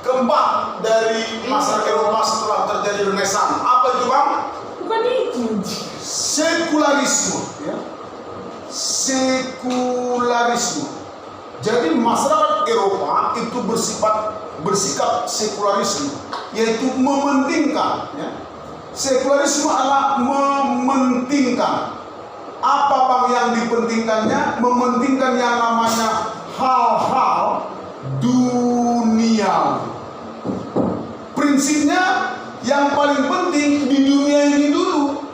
keempat dari masyarakat Eropa setelah terjadi Renaissance. Apa itu, Bang? Bukan itu. Sekularisme, ya. Sekularisme. Jadi masyarakat Eropa itu bersikap sekularisme, yaitu mementingkan, ya. Sekularisme adalah mementingkan. Apa, Bang, yang dipentingkannya? Mementingkan yang namanya hal-hal dunia. Prinsipnya yang paling penting di dunia ini dulu.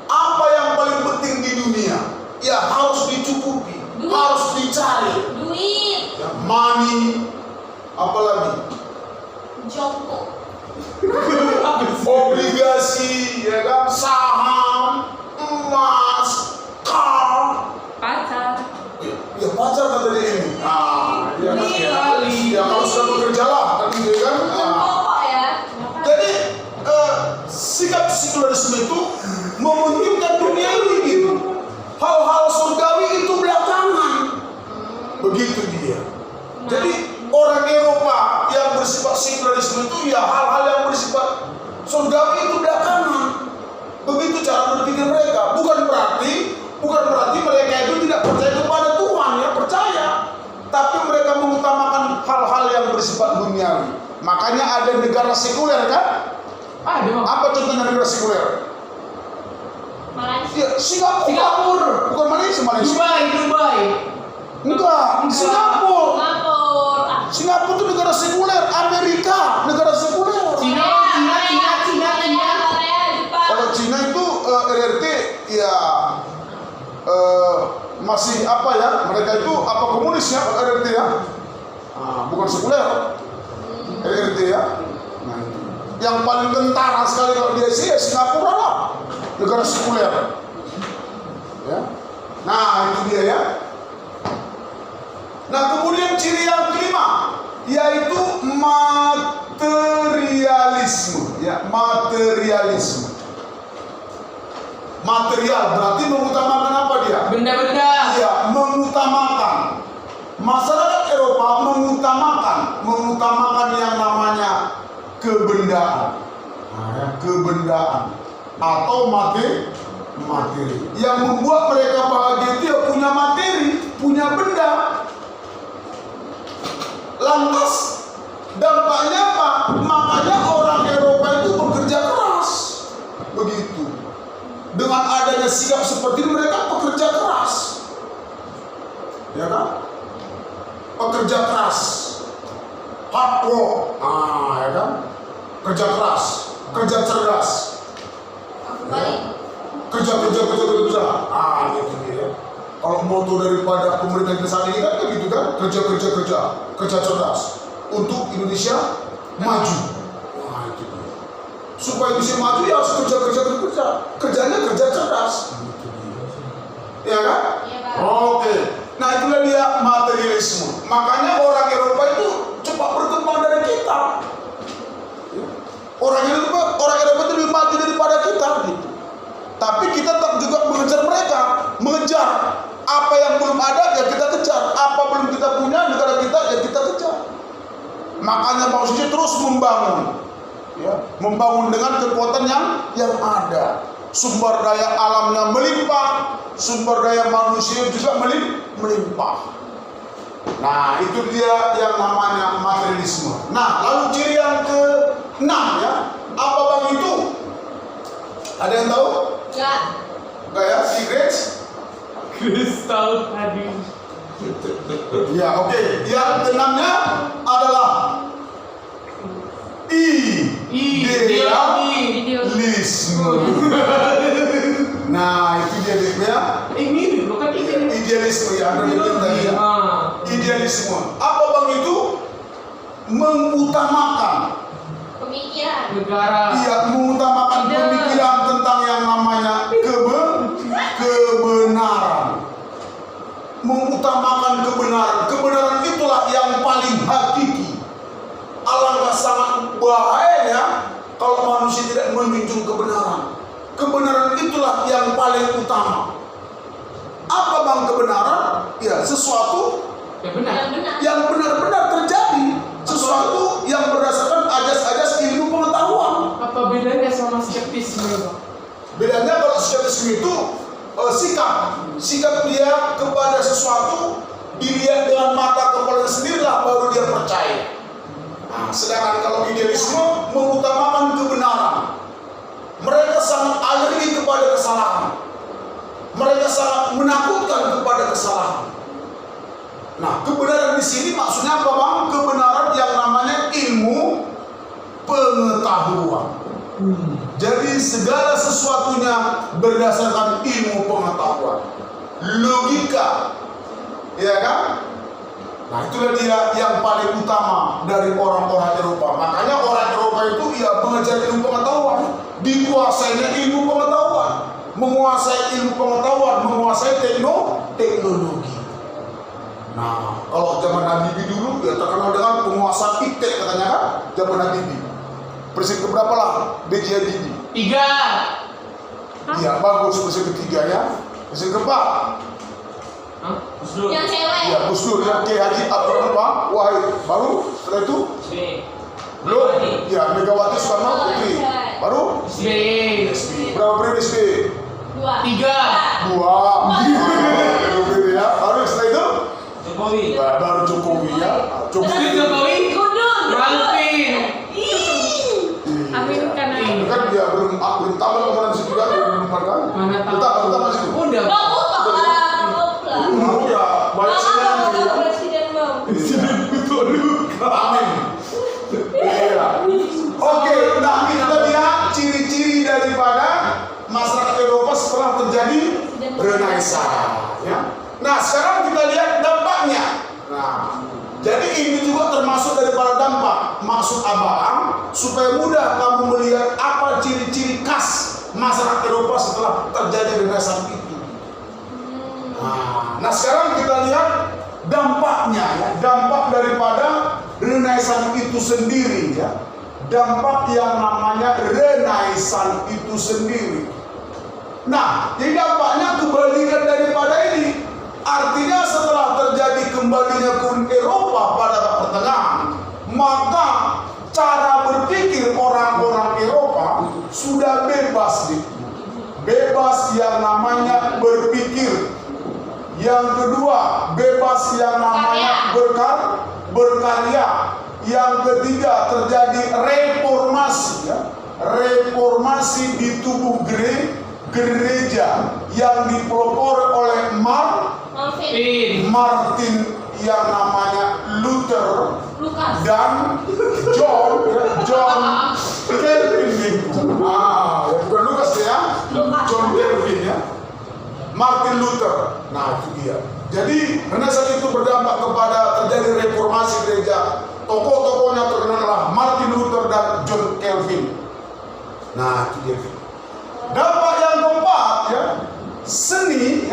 Apa yang paling penting di dunia? Ya harus dicukupi, harus dicari. Duit. Ya, money, apalagi Jongkok. obligasi, ya kan, saham, emas, car. Pacar. Ya pacar kan tadi ini. Ya kan. Ya kalau sudah bekerja lah, tadi ya kan. Jongkok ya. Jadi sikap sekularisme itu mementingkan dunia ini gitu. Hal-hal surgawi itu belakangan. Begitu dia. Jadi orang Eropa yang bersifat sekularisme itu ya hal-hal yang bersifat surgawi itu belakangan. Begitu cara berpikir mereka. Bukan berarti mereka itu tidak percaya kepada Tuhan, ya percaya. Tapi mereka mengutamakan hal-hal yang bersifat duniawi. Makanya ada negara sekuler kan? Ada, Bang. Apa contohnya negara sekuler? Malaysia. Ya, Singapura. Bukan Malaysia. Dubai. Enggak, Singapura. Singapura itu negara sekuler. Amerika negara sekuler. Cina. Korea, Jepang. Kalau Cina itu RRT ya masih apa ya? Mereka itu apa komunis ya RRT ya? Bukan sekuler. RRT ya. Nah, itu. Yang paling kentara sekali kalau di Asia Singapura lah, negara sekuler. Ya. Nah, itu dia ya. Nah, kemudian ciri yang kelima yaitu materialisme, ya, materialisme. Material berarti mengutamakan apa dia? Benda-benda. Iya, mengutamakan. Masyarakat Eropa mengutamakan yang namanya kebendaan. Kebendaan atau materi. Yang membuat mereka bahagia itu ya punya materi, punya benda. Lantas dampaknya apa? Makanya orang Eropa itu bekerja keras. Begitu. Dengan adanya sikap seperti ini mereka bekerja keras. Ya kan? Pekerja keras. Hard work. Ya kan? Kerja keras, kerja cerdas. Kerja. Gitu dia. Kalau moto daripada pemerintah kita saat ini kan begitu kan? Kerja cerdas untuk Indonesia maju. Wah, itu dia. Supaya bisa maju ya harus kerja. Kerjanya kerja cerdas. Gitu dia. Ya kan? Iya, Pak. Oke. Nah, itulah dia materialisme. Makanya orang Eropa itu cepat berkembang dari kita. Orang Eropa itu lebih maju daripada kita gitu. Tapi kita tetap juga mengejar apa yang belum ada ya kita kejar, apa belum kita punya negara kita ya kita kejar. Makanya manusia terus membangun, ya, membangun dengan kekuatan yang ada. Sumber daya alamnya melimpah, sumber daya manusia juga melimpah. Nah, itu dia yang namanya materialisme. Nah, lalu ciri yang ke-6 ya, apa Bang itu? Ada yang tahu? Enggak ya, secret? Kristal tadi. Ya, oke. Yang ke-6-nya adalah idealisme. Nah, itu dia ya. Ini bukan ini. Idealisme ya, ada yang tadi ya. Idealisme. Apa Bang itu? Mengutamakan Pemikiran. Negara. Iya, mengutamakan pemikiran tentang yang namanya kebenaran. Mengutamakan kebenaran. Kebenaran itulah yang paling hakiki. Alangkah sangat bahayanya kalau manusia tidak menjunjung kebenaran. Kebenaran itulah yang paling utama. Apa Bang kebenaran? Ya, sesuatu Ya benar. yang benar-benar terjadi. Sesuatu skeptisisme itu sikap dia kepada sesuatu dilihat dengan mata kepala sendirilah baru dia percaya. Nah, sedangkan kalau idealisme mengutamakan kebenaran, mereka sangat alergi kepada kesalahan, mereka sangat menakutkan kepada kesalahan. Nah, kebenaran di sini maksudnya apa, Bang? Kebenaran yang namanya ilmu pengetahuan. Jadi segala sesuatunya berdasarkan ilmu pengetahuan, logika, ya kan? Nah, itulah dia yang paling utama dari orang-orang Eropa. Makanya orang Eropa itu ya mengejar ilmu pengetahuan, dikuasainya ilmu pengetahuan, menguasai ilmu pengetahuan, menguasai teknologi. Nah, kalau zaman Nabi dulu ya terkenal dengan penguasa iptek katanya kan, zaman Nabi. Presiden keberapa lah B.J. Habibie? 3. Iya, bagus presiden ketiga ya. Presiden keempat? Hah? Gus Dur. Yang cewek. Ya, Gus Dur ya, Kiai Haji Abdurrahman Wahid. Baru setelah itu B. belum? Ya, Megawati Soekarno Putri. Baru? SBY. Berapa periode SBY? 2. 3. 2 ya. Baru setelah itu? Jokowi. Baru Jokowi ya. Jokowi. Gudun. Rampin. Amin kan. Itu kan dia belum tamat kemarin situ juga belum makan. Mana tahu. Tetap masih. Udah. Udah banyak sekali. Presiden Bang. Amin. Iya. Oke, nah kita lihat ciri-ciri daripada masyarakat Eropa setelah terjadi Renaissance. Ya. Nah, sekarang kita lihat dampaknya. Nah, jadi ini juga termasuk daripada dampak. Maksud Abang supaya mudah kamu melihat apa ciri-ciri khas masyarakat Eropa setelah terjadi Renaissance itu. Nah, sekarang kita lihat dampaknya ya, dampak daripada Renaissance itu sendiri ya. Dampak yang namanya Renaissance itu sendiri. Nah, jadi dampaknya kebalikan daripada ini. Artinya setelah terjadi kembalinya ke Eropa pada abad pertengahan, maka cara berpikir orang-orang Eropa sudah bebas nih. Bebas yang namanya berpikir. Yang kedua, bebas yang namanya berkarya. Yang ketiga, terjadi reformasi ya. Reformasi di tubuh gereja yang dipelopori oleh Martin yang namanya Luther dan John Calvin. Bukan Lukas ya, John Calvin ya. Martin Luther. Nah, itu dia. Jadi Renaissance itu berdampak kepada terjadi reformasi gereja. Tokoh-tokohnya terkenal Martin Luther dan John Calvin. Nah, itu dia. Dampak yang keempat ya, seni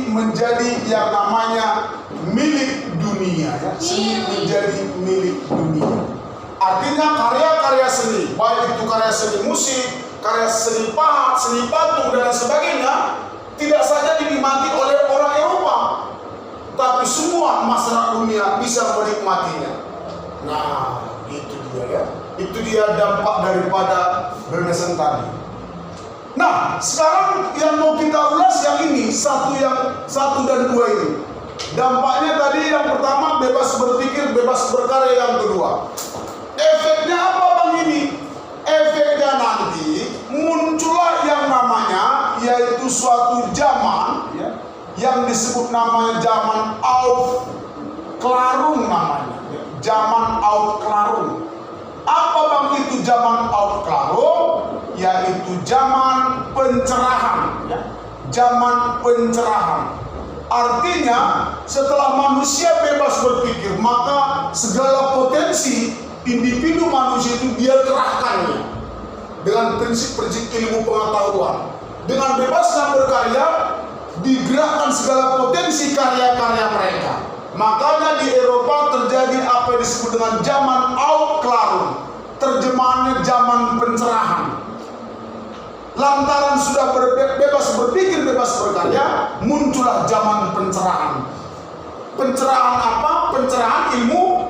menjadi yang namanya milik dunia ya. Seni menjadi milik dunia. Artinya karya-karya seni, baik itu karya seni musik, karya seni pahat, seni patung dan sebagainya, tidak saja dinikmati oleh orang Eropa, tapi semua masyarakat dunia bisa menikmatinya. Nah, itu dia ya. Itu dia dampak daripada Renaissance tadi. Nah, sekarang yang mau kita ulas yang ini, satu dan dua ini. Dampaknya tadi yang pertama bebas berpikir, bebas berkarya, yang kedua. Efeknya apa Bang ini? Efeknya nanti muncullah yang namanya yaitu suatu zaman ya, yang disebut namanya zaman Aufklärung namanya. Ya, zaman Aufklärung. Apa Bang itu zaman Aufklärung? Yaitu zaman pencerahan ya. Zaman pencerahan. Artinya setelah manusia bebas berpikir, maka segala potensi individu manusia itu dia cerahkan dengan prinsip-prinsip ilmu pengetahuan. Dengan bebasnya berkarya, digerakkan segala potensi karya-karya mereka. Makanya di Eropa terjadi apa yang disebut dengan zaman Aufklärung, terjemahannya zaman pencerahan. Lantaran sudah bebas berpikir, bebas berkarya, muncullah zaman pencerahan. Pencerahan apa? Pencerahan ilmu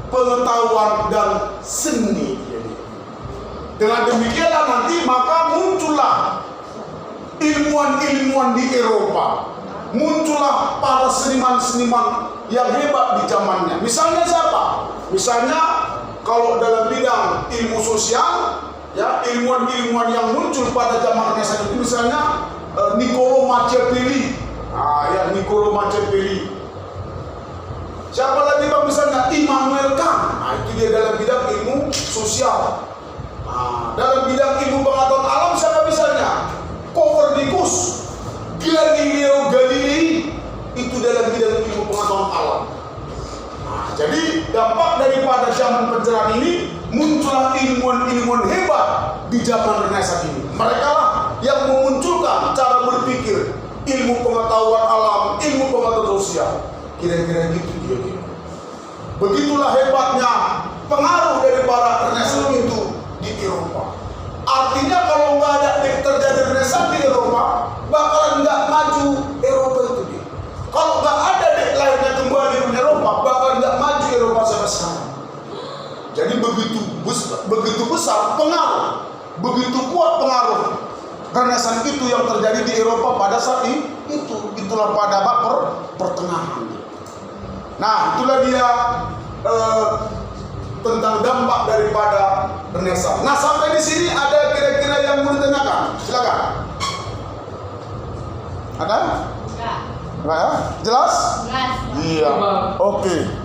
pengetahuan dan seni. Dengan demikianlah nanti maka muncullah ilmuwan-ilmuwan di Eropa, muncullah para seniman-seniman yang hebat di zamannya. Misalnya siapa? Misalnya kalau dalam bidang ilmu sosial, ya ilmuwan-ilmuwan yang muncul pada zaman Renaissance itu misalnya Niccolo Machiavelli. Ya Niccolo Machiavelli. Siapa lagi Pak? Misalnya Immanuel Kant. Itu dia dalam bidang ilmu sosial. Dalam bidang ilmu pengetahuan alam siapa misalnya? Copernicus, Galileo Galilei. Itu dalam bidang ilmu pengetahuan alam. Jadi dampak daripada zaman pencerahan ini muncullah ilmuwan-ilmuwan hebat di zaman Renaissance ini. Mereka lah yang memunculkan cara berpikir ilmu pengetahuan alam, ilmu pengetahuan sosial. Kira-kira gitu dia. Begitulah hebatnya pengaruh daripada Renaissance itu di Eropa. Artinya kalau nggak ada terjadi Renaissance di Eropa, bakalan nggak maju Eropa itu dia. Kalau nggak ada lahirnya kembali di Eropa, bakalan nggak maju Eropa sampai sekarang. Jadi begitu besar pengaruh, begitu kuat pengaruh Renaissance itu yang terjadi di Eropa pada saat itu. Itulah pada abad pertengahan. Nah, itulah dia tentang dampak daripada Renaissance. Nah, sampai di sini ada kira-kira yang mau ditanyakan? Silakan. Ada? Enggak. Enggak ya? Jelas? Jelas. Iya. Oke.